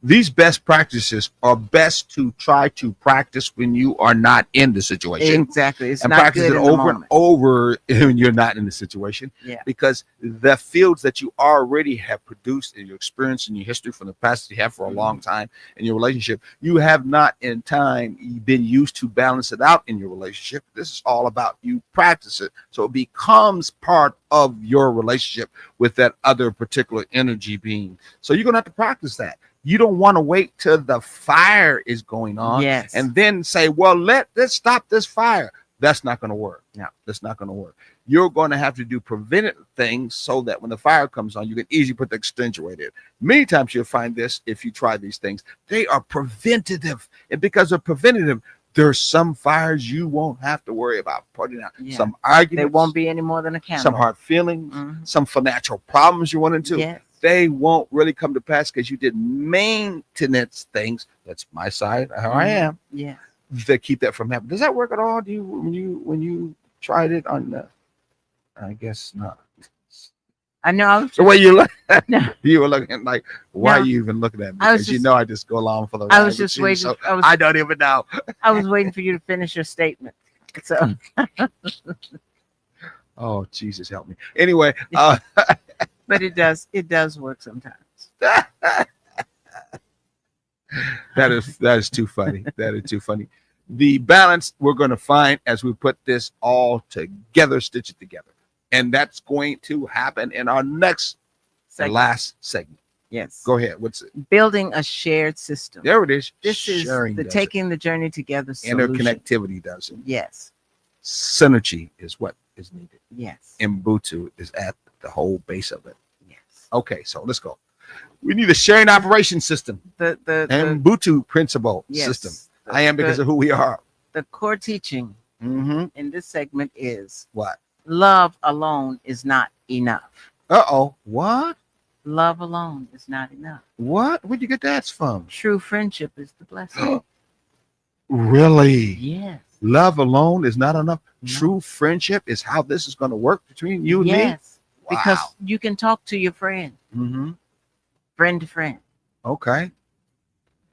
These best practices are best to try to practice when you are not in the situation. Exactly. It's And not practice good it in the over and moment. over when you're not in the situation. Yeah. Because the fields that you already have produced in your experience and your history from the past that you have for a long time in your relationship, you have not in time been used to balance it out in your relationship. This is all about you practice it. So it becomes part of your relationship with that other particular energy being. So you're going to have to practice that. You don't want to wait till the fire is going on Yes. and then say, well, let's stop this fire. That's not going to work. No, that's not going to work. You're going to have to do preventative things so that when the fire comes on, you can easily put the extinguisher in. Many times you'll find this if you try these things. They are preventative. And because they're preventative, there's some fires you won't have to worry about putting out. Yeah. Some arguments. They won't be any more than a candle. Some hard feelings, Mhm. some financial problems you run into. Yes. They won't really come to pass because you did maintenance things. That's my side. How I am. Yeah. That keep that from happening. Does that work at all? Do you when you tried it on the? I guess not. I know. I was The way you look, No. you were looking like, why No. are you even looking at me? I was Because you just- know I just go along for the ride. I was with just you, waiting. so I I don't even know. was waiting for you to finish your statement. So Oh Jesus, help me. Anyway, but it does work sometimes. that is too funny. That is too funny. The balance we're going to find as we put this all together, stitch it together, and that's going to happen in our next and last segment. Yes. Go ahead. What's it? Building a shared system. There it is. This is Sharing the does taking the journey together it. solution. Interconnectivity does it. Yes. Synergy is what is needed. Yes. Ubuntu is at the whole base of it. Yes. Okay, so let's go. We need a sharing operation system The and Ubuntu principle yes. system. I am because of who we are. The core teaching Mm-hmm. in this segment is What? love alone is not enough. Uh-oh. What? Love alone is not enough. What? Where'd you get that from? True friendship is the blessing. Really? Yes. Love alone is not enough. No. True friendship is how this is going to work between you and me. Yes. Because Wow. you can talk to your friend, Mm-hmm. friend to friend. Okay.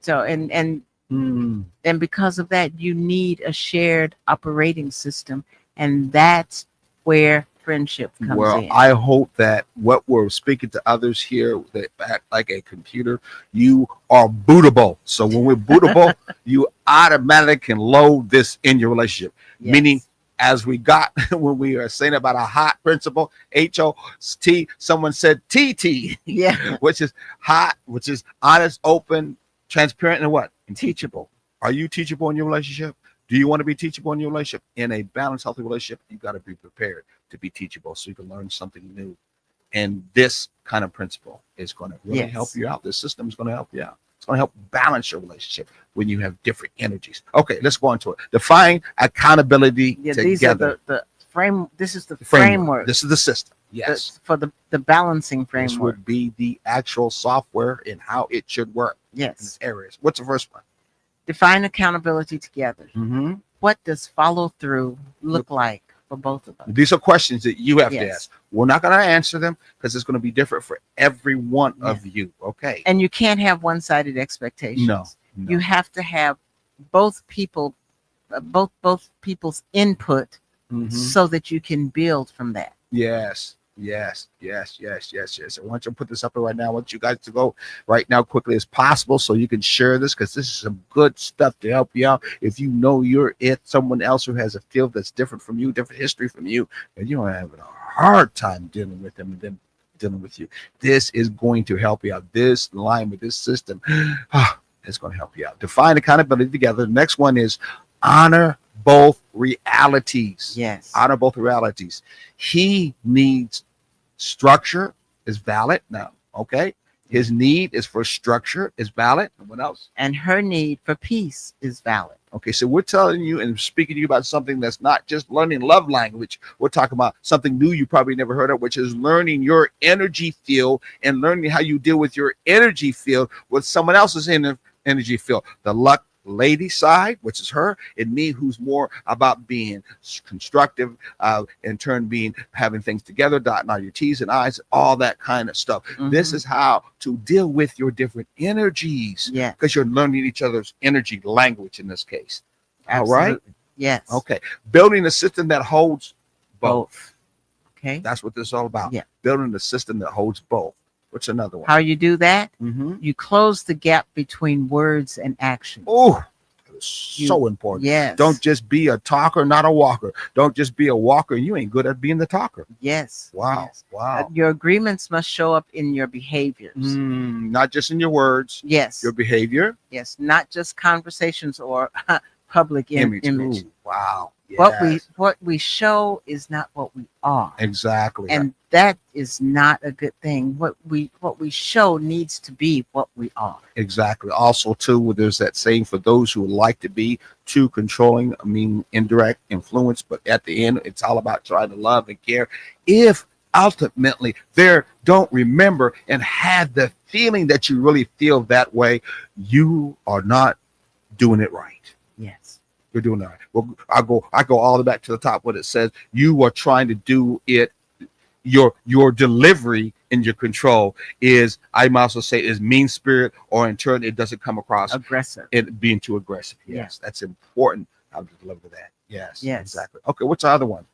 So and Mm. because of that, you need a shared operating system, and that's where friendship comes Well, in. I hope that what we're speaking to others here that act like a computer, you are bootable. So when we're bootable, you automatically can load this in your relationship. Yes. Meaning, as we got when we are saying about a hot principle, HOT, someone said TT, Yeah. which is hot, which is honest, open, transparent, and what? And teachable. Are you teachable in your relationship? Do you want to be teachable in your relationship? In a balanced, healthy relationship, you got to be prepared to be teachable so you can learn something new. And this kind of principle is going to really Yes. help you out. This system is going to help you out. It's going to help balance your relationship when you have different energies. Okay, let's go on to it. Define accountability Yeah, together. these are the frame. This is the framework. This is the system. Yes. For the balancing This framework. would be the actual software and how it should work in Yes. these areas. What's the first one? Define accountability together. Mm-hmm. What does follow through look like for both of us? These are questions that you have to Yes. ask. We're not going to answer them because it's going to be different for every one of you. Okay. And you can't have one-sided expectations. No. You have to have both people, both people's input, Mhm. so that you can build from that. Yes. I want you to put this up right now. I want you guys to go right now quickly as possible so you can share this because this is some good stuff to help you out. If you know you're someone else who has a field that's different from you, different history from you, and you're having a hard time dealing with them and them dealing with you, this is going to help you out. This line with this system is going to help you out. Define accountability together. The next one is honor both realities. Yes. Honor both realities. He needs structure is valid now. Okay. His need is for structure is valid. And what else? And her need for peace is valid. Okay. So we're telling you and speaking to you about something that's not just learning love language. We're talking about something new you probably never heard of, which is learning your energy field and learning how you deal with your energy field with someone else's energy field. The luck lady side, which is her, and me, who's more about being constructive, in turn being having things together, dotting all your T's and I's, all that kind of stuff. This Mhm. is how to deal with your different energies Yeah. because you're learning each other's energy language in this case. All right. Absolutely. Yes. Okay. Building a system that holds both. Okay. That's what this is all about. Yeah. Building a system that holds both. What's another one? How you do that? Mm-hmm. You close the gap between words and action. Oh, so important. Yes. Don't just be a talker, not a walker. Don't just be a walker. You ain't good at being the talker. Yes. Wow. Yes. Wow. Your agreements must show up in your behaviors. Not just in your words, Yes. your behavior, Yes. Not just conversations or public image. Ooh, wow. What we show is not what we are. Exactly. And that is not a good thing. What we show needs to be what we are. Exactly. Also, too, there's that saying for those who like to be too controlling, I mean, indirect influence, but at the end, it's all about trying to love and care. If ultimately they don't remember and have the feeling that you really feel that way, you are not doing it right. Yes. You're doing that right. Well, I go all the way back to the top when it says you are trying to do it. Your delivery and your control is, I might also say, is mean spirit, or in turn it doesn't come across Aggressive. it being too aggressive. Yes, that's important. How to deliver that. Yes, Yes. exactly. Okay, what's the other one?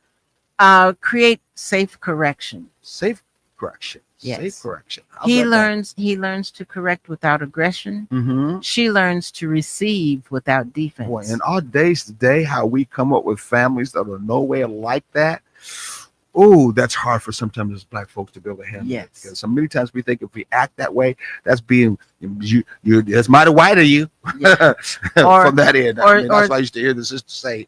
Create safe correction. Safe correction. Yes. Safe correction. He learns to correct without aggression. Mm-hmm. She learns to receive without defense. Boy, in our days today, how we come up with families that are nowhere like that. Oh, that's hard for sometimes as Black folks to be able to handle. Yes. It. Because so many times we think if we act that way, that's being you. That's mighty white of you. Yeah. From that end. That's or- what I used to hear the sister say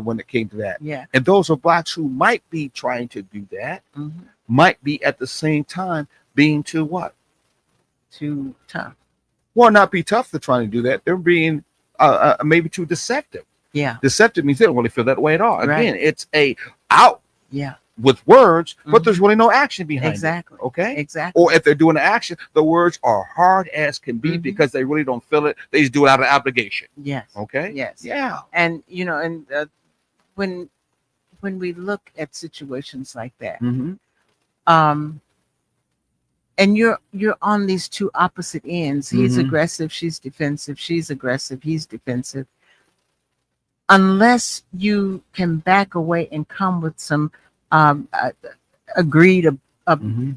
when it came to that. Yeah. And those are Blacks who might be trying to do that, Mhm. might be at the same time being too what? Too tough. Well, not be tough. They're trying to do that. They're being maybe too deceptive. Yeah. Deceptive means they don't really feel that way at all. Right. Again, it's a out Yeah. with words, but Mhm. there's really no action behind Exactly. it. Okay. Exactly. Or if they're doing the action, the words are hard as can be Mhm. because they really don't feel it. They just do it out of obligation. Yes. Okay. Yes. Yeah. And when we look at situations like that, Mm-hmm. and you're on these two opposite ends. He's Mhm. aggressive, she's defensive. She's aggressive, he's defensive. Unless you can back away and come with some agreed Mhm.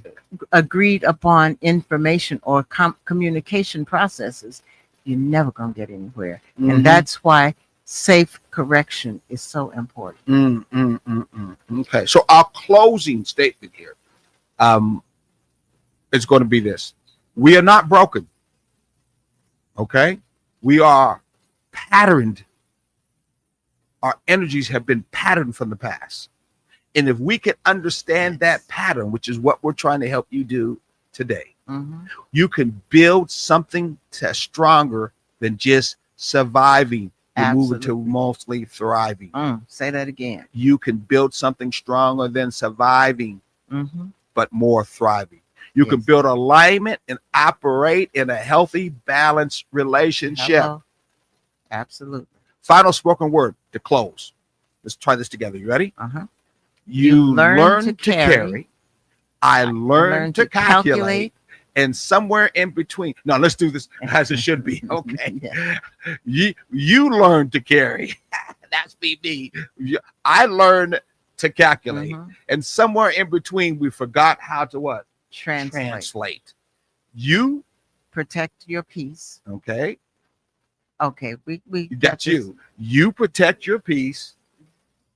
agreed upon information or communication processes, you're never going to get anywhere. Mhm. And that's why safe correction is so important. Okay, so our closing statement here is going to be this: we are not broken. Okay, we are patterned. Our energies have been patterned from the past, and if we can understand that pattern, which is what we're trying to help you do today, Mhm. you can build something that's stronger than just surviving. You move into Absolutely. mostly thriving. Say that again. You can build something stronger than surviving, Hmm. but more thriving. You can Yes. build alignment and operate in a healthy, balanced relationship. Hello. Absolutely. Final spoken word to close. Let's try this together. You ready? Uh-huh. You learn learn to to carry. carry. I learn to calculate. And somewhere in between. No, let's do this as it should be. Okay. Yeah. You learn to carry. That's me. I learned to calculate. Mhm. And somewhere in between, we forgot how to what? Translate. You, Protect your peace. okay? Okay, we got That's this. you. You protect your peace.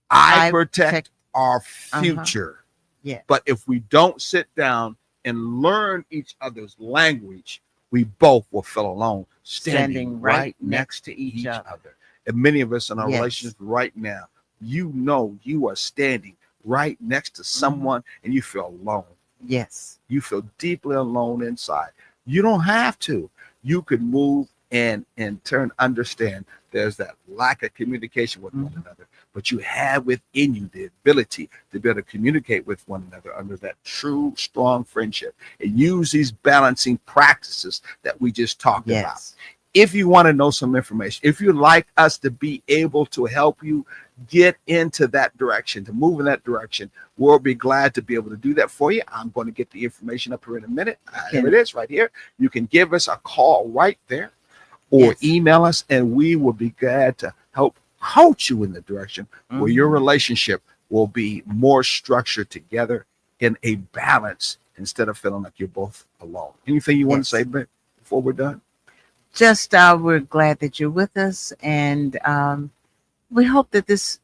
I I protect protect- our future. Yeah. But if we don't sit down and learn each other's language, we both will feel alone, standing right next to each other. And many of us in our Yes. relationships right now, you know, you are standing right next to someone and you feel alone. Yes. You feel deeply alone inside. You don't have to. You could move and in turn understand there's that lack of communication with one another, but you have within you the ability to be able to communicate with one another under that true, strong friendship and use these balancing practices that we just talked about. Yes. If you want to know some information, if you'd like us to be able to help you get into that direction, to move in that direction, we'll be glad to be able to do that for you. I'm going to get the information up here in a minute. There it is right here. You can give us a call right there or Yes. email us, and we will be glad to help coach you in the direction where your Mhm. relationship will be more structured together in a balance instead of feeling like you're both alone. Anything you want Yes. to say before we're done? Just we're glad that you're with us, and we hope that this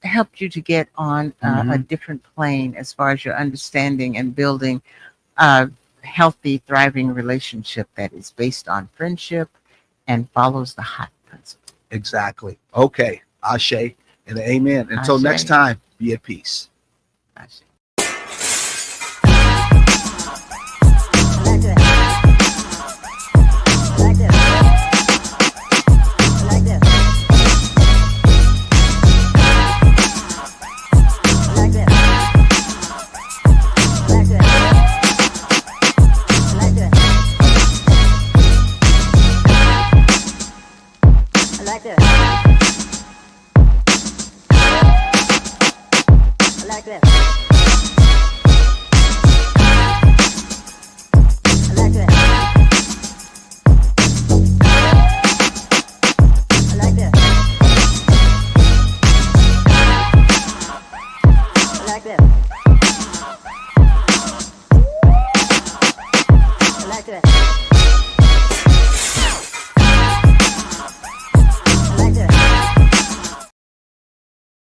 helped you to get on a different plane as far as your understanding and building a healthy, thriving relationship that is based on friendship and follows the HOT principle. Exactly. Okay. Ashe and amen. Until Ashe. next time, be at peace. Ashe.